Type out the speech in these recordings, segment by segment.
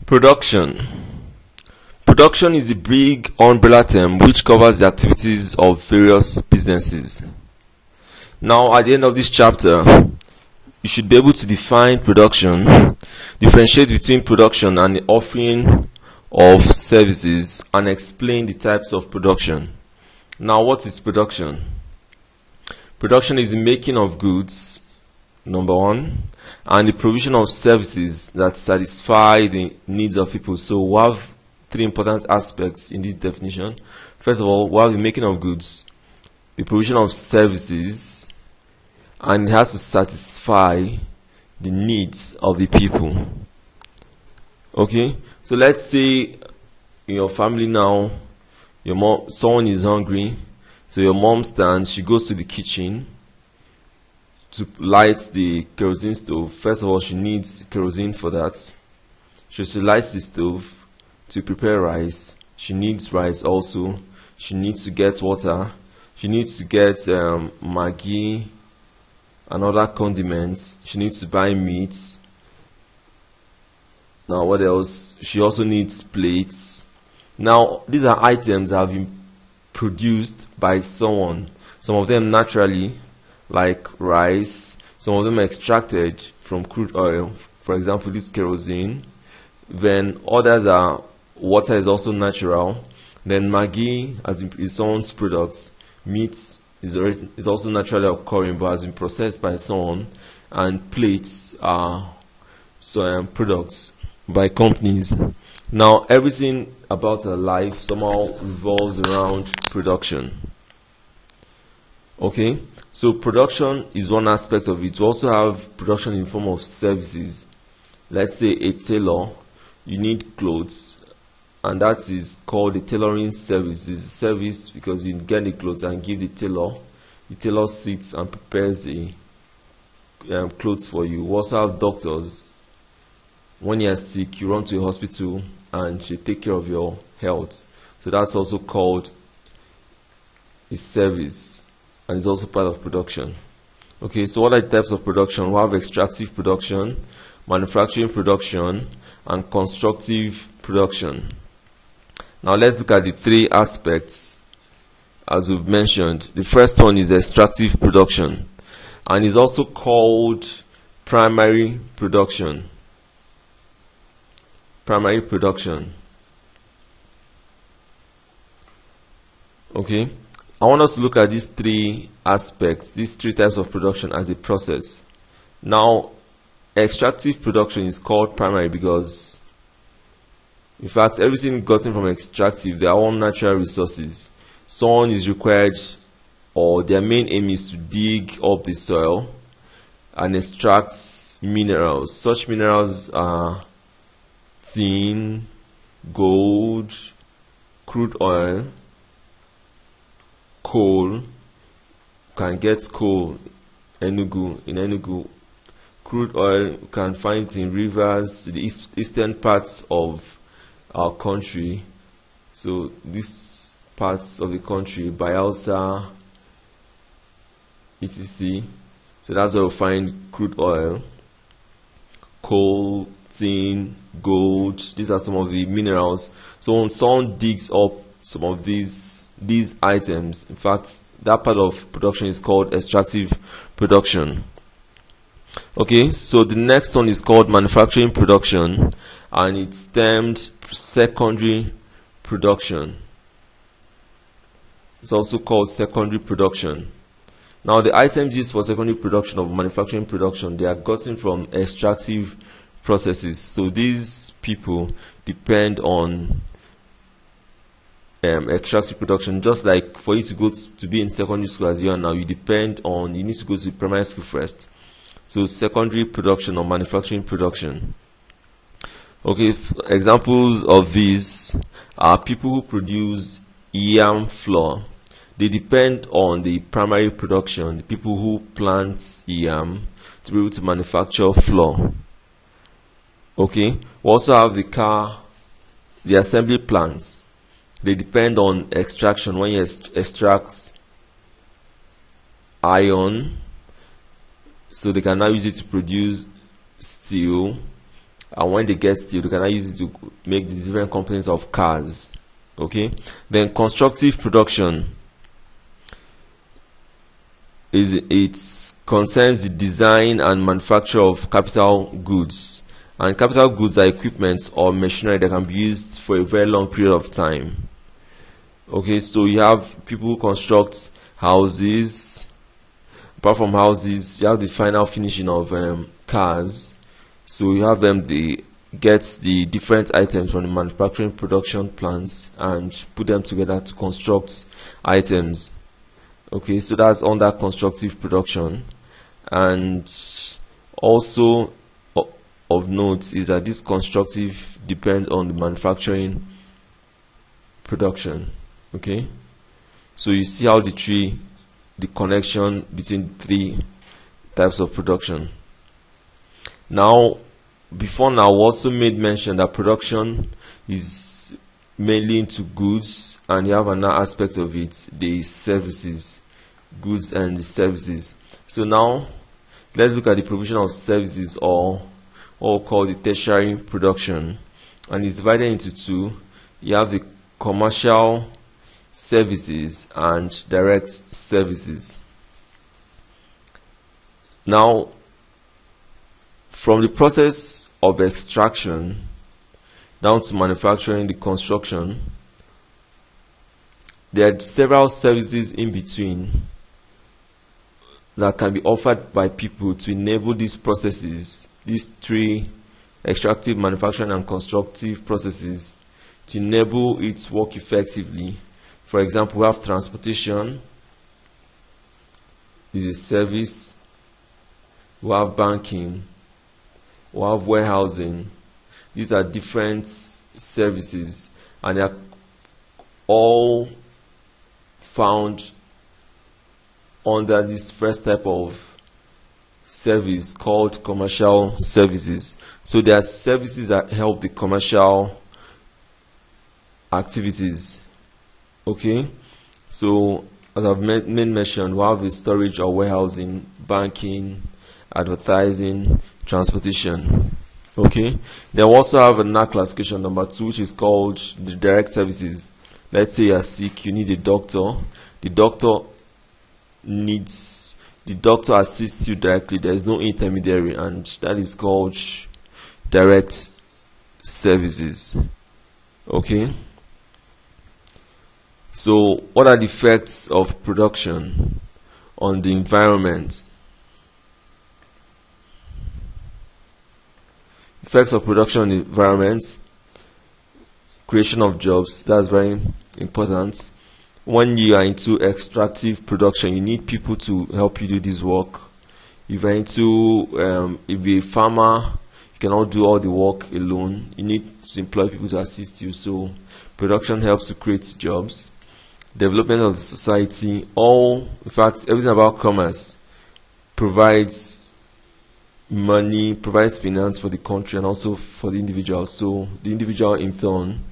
Production. Production is the big umbrella term which covers the activities of various businesses. Now, at the end of this chapter, you should be able to define production, differentiate between production and the offering of services, and explain the types of production. Now, what is production? Production is the making of goods, number one, and the provision of services that satisfy the needs of people. So we have three important aspects in this definition. First of all, we have the making of goods, the provision of services, and it has to satisfy the needs of the people. Okay, so let's say in your family now, someone is hungry, so your mom stands, she goes to the kitchen to light the kerosene stove. First of all, she needs kerosene for that. She lights the stove to prepare rice. She needs rice also. She needs to get water. She needs to get Maggi and other condiments. She needs to buy meat. Now, what else? She also needs plates. Now, these are items that have been produced by someone. Some of them naturally, like rice. Some of them extracted from crude oil. For example, this kerosene. Then others are water is also natural. Then Maggi is someone's product. Meat is also naturally occurring but has been processed by someone. And plates are products by companies. Now, everything about our life somehow revolves around production. Okay, so production is one aspect of it. We also have production in form of services. Let's say a tailor, you need clothes, and that is called a tailoring service. It's a service because you get the clothes and give the tailor sits and prepares the clothes for you. We also have doctors. When you are sick, you run to a hospital and they take care of your health. So that's also called a service, and it's also part of production. Okay, so what are the types of production? We have extractive production, manufacturing production, and constructive production. Now let's look at the three aspects as we've mentioned. The first one is extractive production, and is also called primary production. Primary production. Okay, I want us to look at these three aspects, these three types of production as a process. Now, extractive production is called primary because, in fact, everything gotten from extractive, they are all natural resources. Someone is required, or their main aim is to dig up the soil and extract minerals. Such minerals are tin, gold, crude oil, coal. You can get coal in Enugu. Crude oil, you can find it in rivers, the eastern parts of our country. So these parts of the country, Bayelsa, etc. So that's where we find crude oil, coal, tin, gold. These are some of the minerals. So when someone digs up some of these items, in fact, that part of production is called extractive production. Okay, so the next one is called manufacturing production, and it's termed secondary production. It's also called secondary production. Now, the items used for secondary production of manufacturing production, they are gotten from extractive processes. So these people depend on extractive production. Just like for you to go to be in secondary school as you are now, you need to go to primary school first. So secondary production or manufacturing production. Okay, examples of these are people who produce yam flour. They depend on the primary production, the people who plant yam to be able to manufacture flour. Okay, we also have the assembly plants. They depend on extraction. When you extract iron, so they can now use it to produce steel and when they get steel, they can use it to make the different components of cars. Okay, then constructive production it concerns the design and manufacture of capital goods, and capital goods are equipment or machinery that can be used for a very long period of time. Okay, so you have people who construct houses. Apart from houses, you have the final finishing of cars. So you have them, they get the different items from the manufacturing production plants and put them together to construct items. Okay, so that's under constructive production. And also of note is that this constructive depends on the manufacturing production. Okay, so you see how the connection between three types of production. Now, before now, we also made mention that production is mainly into goods, and you have another aspect of it, the services, goods and the services. So now, let's look at the provision of services, or what we call the tertiary production, and it's divided into two. You have the commercial services and direct services. Now, from the process of extraction down to manufacturing, the construction, there are several services in between that can be offered by people to enable these processes, these three: extractive, manufacturing, and constructive processes, to enable it to work effectively. For example, we have transportation, is a service. We have banking, we have warehousing. These are different services, and they are all found under this first type of service called commercial services. So there are services that help the commercial activities. Okay, so as I've mentioned, we have the storage or warehousing, banking, advertising, transportation. Okay, then we also have another classification, number 2, which is called the direct services. Let's say you are sick, you need a doctor. The doctor assists you directly. There is no intermediary, and that is called direct services. Okay, so what are the effects of production on the environment? Effects of production on the environment: creation of jobs. That's very important. When you are into extractive production, you need people to help you do this work. If you're into, if you're a farmer, you cannot do all the work alone. You need to employ people to assist you. So production helps to create jobs. Development of the society. In fact, everything about commerce provides money, provides finance for the country and also for the individual. So the individual in turn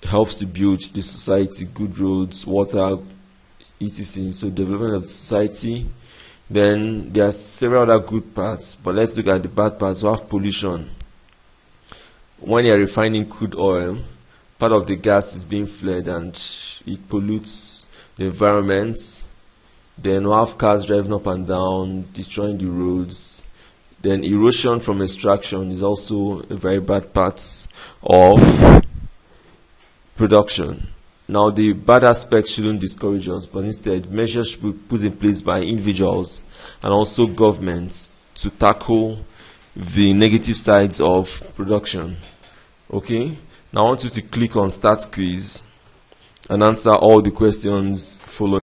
helps to build the society, good roads, water, etc. So development of the society. Then there are several other good parts, but let's look at the bad parts. We have pollution. When you are refining crude oil, part of the gas is being flared and it pollutes the environment. Then we have cars driving up and down, destroying the roads. Then erosion from extraction is also a very bad part of production. Now, the bad aspects shouldn't discourage us, but instead measures should be put in place by individuals and also governments to tackle the negative sides of production. Okay, now I want you to click on Start Quiz and answer all the questions following.